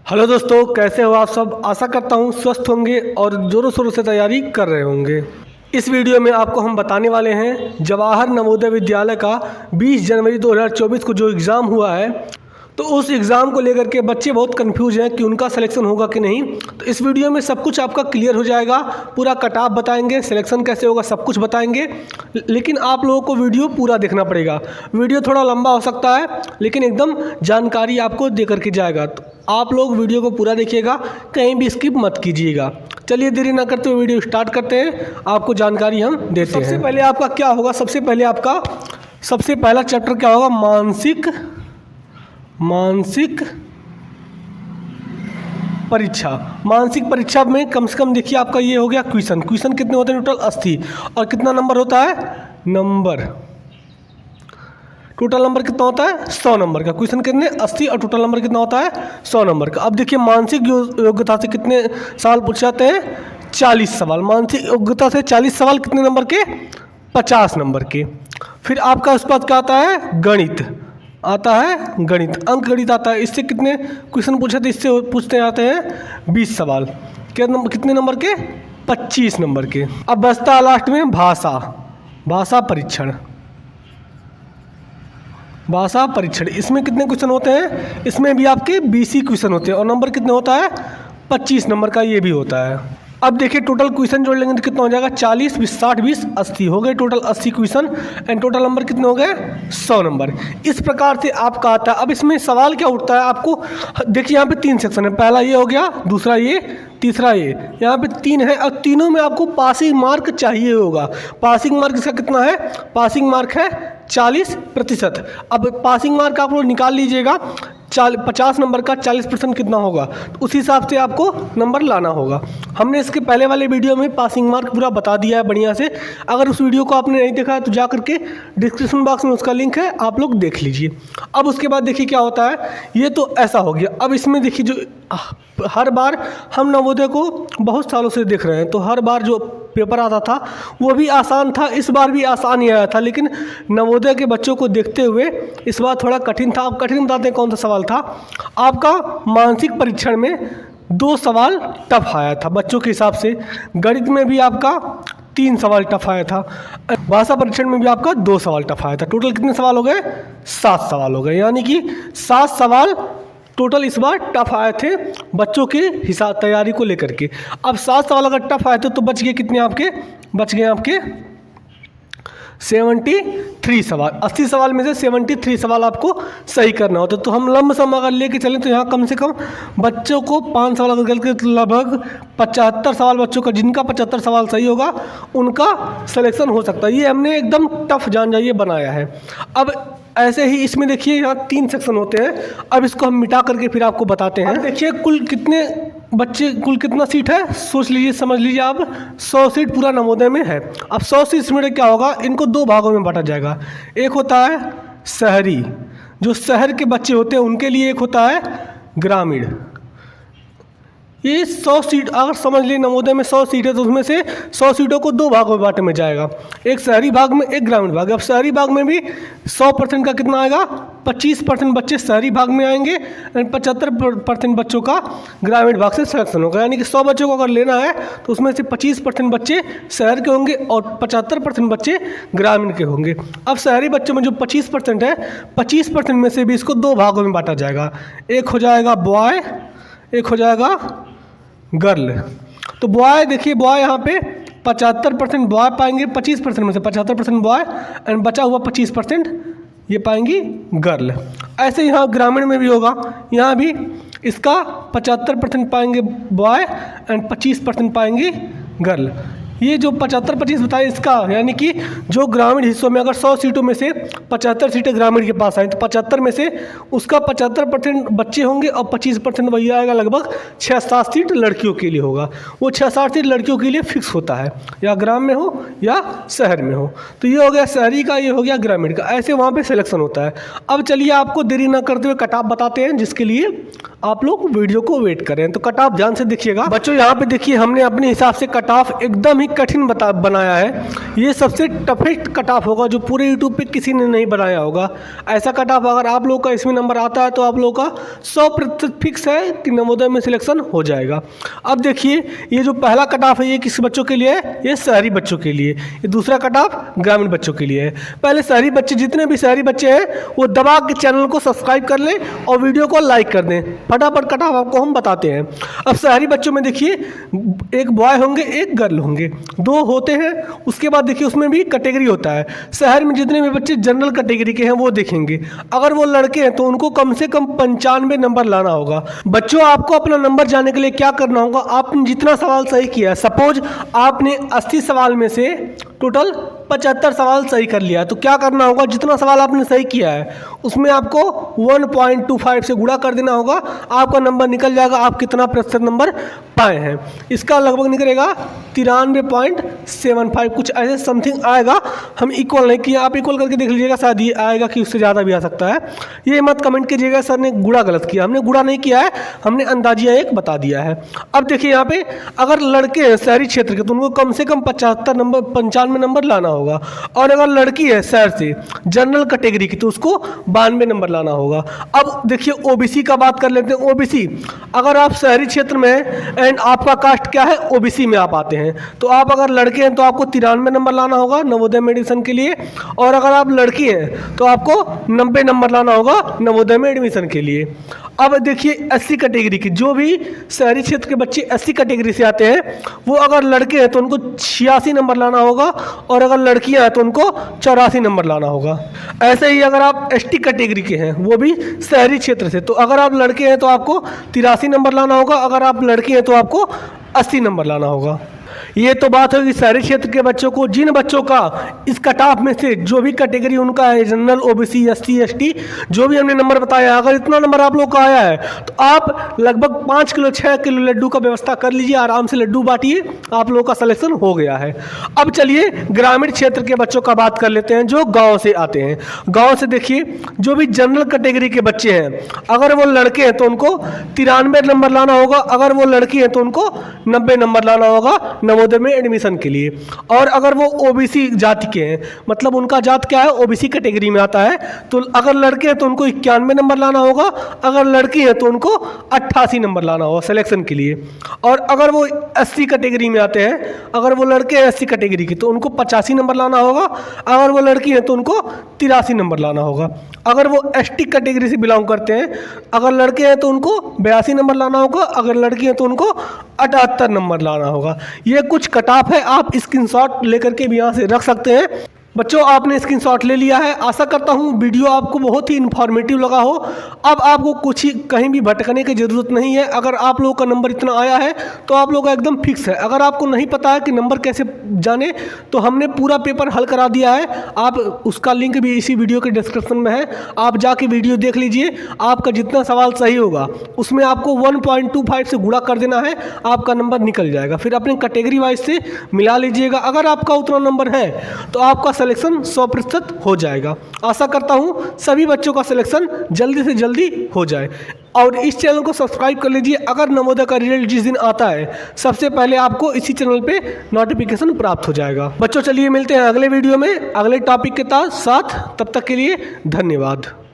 Hello दोस्तों, कैसे हो आप सब। आशा करता हूँ स्वस्थ होंगे और ज़ोरों शोरों से तैयारी कर रहे होंगे। इस वीडियो में आपको हम बताने वाले हैं जवाहर नवोदय विद्यालय का 20 जनवरी 2024 को जो एग्ज़ाम हुआ है, तो उस एग्ज़ाम को लेकर के बच्चे बहुत कंफ्यूज हैं कि उनका सिलेक्शन होगा कि नहीं। तो इस वीडियो में सब कुछ आपका क्लियर हो जाएगा, पूरा कट ऑफ बताएंगे, सिलेक्शन कैसे होगा सब कुछ बताएंगे। लेकिन आप लोगों को वीडियो पूरा देखना पड़ेगा। वीडियो थोड़ा लंबा हो सकता है लेकिन एकदम जानकारी आपको दे करके जाएगा। तो आप लोग वीडियो को पूरा देखिएगा, कहीं भी स्किप मत कीजिएगा। चलिए देरी ना करते हुए वीडियो स्टार्ट करते हैं, आपको जानकारी हम देते हैं। सबसे पहले आपका क्या होगा, सबसे पहला चैप्टर क्या होगा, मानसिक परीक्षा। मानसिक परीक्षा में कम से कम देखिए आपका ये हो गया क्वेश्चन कितने होते हैं टोटल 80, और कितना नंबर होता है, टोटल नंबर कितना होता है 100 नंबर का। क्वेश्चन कितने 80 और टोटल नंबर कितना होता है 100 नंबर का। अब देखिए मानसिक योग्यता से कितने सवाल पूछे जाते हैं, 40 सवाल। मानसिक योग्यता से 40 सवाल कितने नंबर के, 50 नंबर के। फिर आपका उसके बाद क्या आता है, गणित आता है, गणित अंक गणित आता है। इससे कितने क्वेश्चन पूछे थे, इससे पूछते आते हैं 20 सवाल। कितने नंबर के, 25 नंबर के। अब बचता लास्ट में भाषा परीक्षण। इसमें कितने क्वेश्चन होते हैं, इसमें भी आपके 20 ही क्वेश्चन होते हैं और नंबर कितने होता है, 25 नंबर का ये भी होता है। अब देखिए टोटल क्वेश्चन जोड़ लेंगे तो कितना हो जाएगा, 40 20 60 20 80 हो गए total 80 question, and total number कितने हो गए 100 नंबर। इस प्रकार से आपका आता है। अब इसमें सवाल क्या उठता है आपको, देखिए यहाँ पे 3 सेक्शन है, पहला ये हो गया, दूसरा ये, तीसरा ये। यहाँ पे 3 है और तीनों में आपको पासिंग मार्क चाहिए होगा। पासिंग मार्क इसका कितना है, पासिंग मार्क है 40%। अब पासिंग मार्क आप लोग निकाल लीजिएगा, 50 नंबर का 40% कितना होगा, तो उसी हिसाब से आपको नंबर लाना होगा। हमने इसके पहले वाले वीडियो में पासिंग मार्क पूरा बता दिया है बढ़िया से। अगर उस वीडियो को आपने नहीं देखा है तो जा करके डिस्क्रिप्शन बॉक्स में उसका लिंक है, आप लोग देख लीजिए। अब उसके बाद देखिए क्या होता है, ये तो ऐसा हो गया। अब इसमें देखिए जो हर बार हम नवोदय को बहुत सालों से देख रहे हैं, तो हर बार जो पेपर आता था वो भी आसान था, इस बार भी आसान ही आया था। लेकिन नवोदय के बच्चों को देखते हुए इस बार थोड़ा कठिन था। आप कठिन बताते हैं कौन सा सवाल था आपका, मानसिक परीक्षण में 2 सवाल टफ आया था बच्चों के हिसाब से। गणित में भी आपका 3 सवाल टफ आया था। भाषा परीक्षण में भी आपका 2 सवाल टफ आया था। टोटल कितने सवाल हो गए, 7 सवाल हो गए। यानी कि 7 सवाल टोटल इस बार टफ आए थे बच्चों के हिसाब तैयारी को लेकर के। अब 7 सवाल अगर टफ आए थे तो बच गए कितने आपके, बच गए आपके 73 सवाल। 80 सवाल में से 73 सवाल आपको सही करना होता है। तो हम लमसम अगर लेके चलें तो यहाँ कम से कम बच्चों को 5 सवाल अगर गलत, लगभग 75 सवाल बच्चों का, जिनका 75 सवाल सही होगा उनका सिलेक्शन हो सकता है। ये हमने एकदम टफ जान जाइए बनाया है। अब ऐसे ही इसमें देखिए यहाँ 3 सेक्शन होते हैं। अब इसको हम मिटा करके फिर आपको बताते हैं। देखिए कुल कितने बच्चे, कुल कितना सीट है, सोच लीजिए, समझ लीजिए आप, 100 सीट पूरा नवोदय में है। अब 100 सीट में क्या होगा, इनको 2 भागों में बांटा जाएगा। एक होता है शहरी, जो शहर के बच्चे होते हैं उनके लिए, एक होता है ग्रामीण। ये 100 सीट अगर समझ लीजिए नवोदय में 100 सीट है तो उसमें से 100 सीटों को 2 भागों में बांटे में जाएगा, एक शहरी भाग में, एक ग्रामीण भाग। अब शहरी भाग में भी 100% का कितना आएगा, 25% बच्चे शहरी भाग में आएंगे एंड 75% बच्चों का ग्रामीण भाग से सिलेक्शन होगा। यानी कि 100 बच्चों को अगर लेना है तो उसमें से 25% बच्चे शहर के होंगे और 75% बच्चे ग्रामीण के होंगे। अब शहरी बच्चों में जो 25% है, 25% में से भी इसको 2 भागों में बांटा जाएगा। एक हो जाएगा बॉय, एक हो जाएगा गर्ल। तो बॉय देखिए, बॉय यहाँ पे 75% बॉय पाएंगे, 25% में से 75% बॉय, एंड बचा हुआ 25% ये पाएंगी गर्ल। ऐसे यहाँ ग्रामीण में भी होगा, यहाँ भी इसका 75% पाएंगे बॉय एंड 25% पाएंगी गर्ल। ये जो 75-25 बताए इसका, यानी कि जो ग्रामीण हिस्सों में अगर 100 सीटों में से 75 सीटें ग्रामीण के पास आई तो 75 में से उसका 75% बच्चे होंगे और 25% वही आएगा, लगभग 6-7 सीट लड़कियों के लिए होगा। वो 6-7 सीट लड़कियों के लिए फिक्स होता है, या ग्राम में हो या शहर में हो। तो ये हो गया शहरी का, ये हो गया ग्रामीण का। ऐसे वहाँ पर सिलेक्शन होता है। अब चलिए आपको देरी न करते हुए कट ऑफ बताते हैं, जिसके लिए आप लोग वीडियो को वेट करें। तो कट ऑफ ध्यान से देखिएगा बच्चों। यहाँ पे देखिए हमने अपने हिसाब से कट ऑफ एकदम ही ही कठिन बनाया है। ये सबसे टफेस्ट कट ऑफ होगा जो पूरे यूट्यूब पे किसी ने नहीं बनाया होगा। ऐसा कट ऑफ अगर आप लोग का इसमें नंबर आता है तो आप लोग का 100% फिक्स है कि नवोदय में सिलेक्शन हो जाएगा। अब देखिए ये जो पहला कट ऑफ है ये किस बच्चों के लिए है? ये शहरी बच्चों के लिए। ये दूसरा कट ऑफ ग्रामीण बच्चों के लिए है। पहले शहरी बच्चे, जितने भी शहरी बच्चे हैं वो दबा के चैनल को सब्सक्राइब कर लें और वीडियो को लाइक कर दें। फटाफट कट ऑफ आपको हम बताते हैं। अब शहरी बच्चों में देखिए एक बॉय होंगे एक गर्ल होंगे, 2 होते हैं। उसके बाद देखिए उसमें भी कैटेगरी होता है। शहर में जितने भी बच्चे जनरल कैटेगरी के हैं वो देखेंगे। अगर वो लड़के हैं तो उनको कम से कम 95 नंबर लाना होगा। बच्चों आपको अपना नंबर जाने के लिए क्या करना होगा, आपने जितना सवाल सही किया है, सपोज आपने 80 सवाल में से टोटल 75 सवाल सही कर लिया, तो क्या करना होगा, जितना सवाल आपने सही किया है उसमें आपको 1.25 से गुणा कर देना होगा। आपका नंबर निकल जाएगा, आप कितना प्रतिशत नंबर पाए हैं। इसका लगभग निकलेगा 93.75 कुछ ऐसे समथिंग आएगा। हम इक्वल नहीं किया, आप इक्वल करके देख लीजिएगा, शायद ये आएगा कि उससे ज़्यादा भी आ सकता है। ये मत कमेंट कीजिएगा सर ने गुणा गलत किया, हमने गुणा नहीं किया है, हमने अंदाजिया एक बता दिया है। अब देखिए यहाँ पे अगर लड़के हैं शहरी क्षेत्र के तो उनको कम से कम 95 नंबर लाना होगा, और अगर लड़की है शहर से जनरल कैटेगरी की तो उसको 92 नंबर लाना होगा। अब देखिए ओबीसी का बात कर लेते हैं। ओबीसी अगर आप शहरी क्षेत्र में एंड आपका कास्ट क्या है ओबीसी में आप आते हैं, तो आप अगर लड़के हैं तो आपको 93 नंबर लाना होगा नवोदय में एडमिशन के लिए, और अगर आप लड़की हैं तो आपको 90 नंबर लाना होगा नवोदय में एडमिशन के लिए। अब देखिए 80 कैटेगरी की, जो भी शहरी क्षेत्र के बच्चे 80 कैटेगरी से आते हैं वो अगर लड़के हैं तो उनको 86 नंबर लाना होगा, और अगर लड़कियां हैं तो उनको 84 नंबर लाना होगा। ऐसे ही अगर आप एसटी कैटेगरी के हैं वो भी शहरी क्षेत्र से, तो अगर आप लड़के हैं तो आपको 83 नंबर लाना होगा, अगर आप लड़की हैं तो आपको 80 नंबर लाना होगा। ये तो बात होगी शहरी क्षेत्र के बच्चों को। जिन बच्चों का इस कट ऑफ में से जो भी कैटेगरी उनका है, जनरल, ओबीसी, एसटी, एसटी, जो भी हमने नंबर बताया, अगर इतना नंबर आप लोग का आया है तो आप लगभग 5 किलो 6 किलो लड्डू का व्यवस्था कर लीजिए, आराम से लड्डू बांटिए, आप लोगों का सिलेक्शन हो गया है। अब चलिए ग्रामीण क्षेत्र के बच्चों का बात कर लेते हैं जो गाँव से आते हैं। गाँव से देखिए जो भी जनरल कैटेगरी के बच्चे हैं, अगर वो लड़के हैं तो उनको 93 नंबर लाना होगा, अगर वो लड़की है तो उनको 90 नंबर लाना होगा नवोदय में एडमिशन के लिए। और अगर वो ओबीसी जाति के हैं, मतलब उनका जात क्या है, ओबीसी कैटेगरी में आता है, तो अगर लड़के हैं तो उनको 91 नंबर लाना होगा, अगर लड़की है तो उनको 88 नंबर लाना होगा सिलेक्शन के लिए। और अगर वो एससी कैटेगरी में आते हैं, अगर वो लड़के हैं एससी कैटेगरी के तो उनको 85 नंबर लाना होगा, अगर वो लड़की है तो उनको 83 नंबर लाना होगा। अगर वो एसटी कैटेगरी से बिलोंग करते हैं, अगर लड़के हैं तो उनको 82 नंबर लाना होगा, अगर लड़की है तो उनको 78 नंबर लाना होगा। ये कुछ कट ऑफ है, आप स्क्रीनशॉट लेकर के भी यहाँ से रख सकते हैं। बच्चों आपने स्क्रीनशॉट ले लिया है। आशा करता हूँ वीडियो आपको बहुत ही इन्फॉर्मेटिव लगा हो। अब आपको कुछ ही कहीं भी भटकने की ज़रूरत नहीं है। अगर आप लोगों का नंबर इतना आया है तो आप लोगों का एकदम फिक्स है। अगर आपको नहीं पता है कि नंबर कैसे जाने, तो हमने पूरा पेपर हल करा दिया है। आप उसका लिंक भी इसी वीडियो के डिस्क्रिप्शन में है, आप जाके वीडियो देख लीजिए। आपका जितना सवाल सही होगा उसमें आपको 1.25 से गुणा कर देना है, आपका नंबर निकल जाएगा। फिर अपनी कैटेगरी वाइज से मिला लीजिएगा। अगर आपका उतना नंबर है तो आपका सिलेक्शन 100% हो जाएगा। आशा करता हूँ सभी बच्चों का सिलेक्शन जल्दी से जल्दी हो जाए। और इस चैनल को सब्सक्राइब कर लीजिए। अगर नवोदय का रिजल्ट जिस दिन आता है सबसे पहले आपको इसी चैनल पे नोटिफिकेशन प्राप्त हो जाएगा। बच्चों चलिए मिलते हैं अगले वीडियो में अगले टॉपिक के साथ। तब तक के लिए धन्यवाद।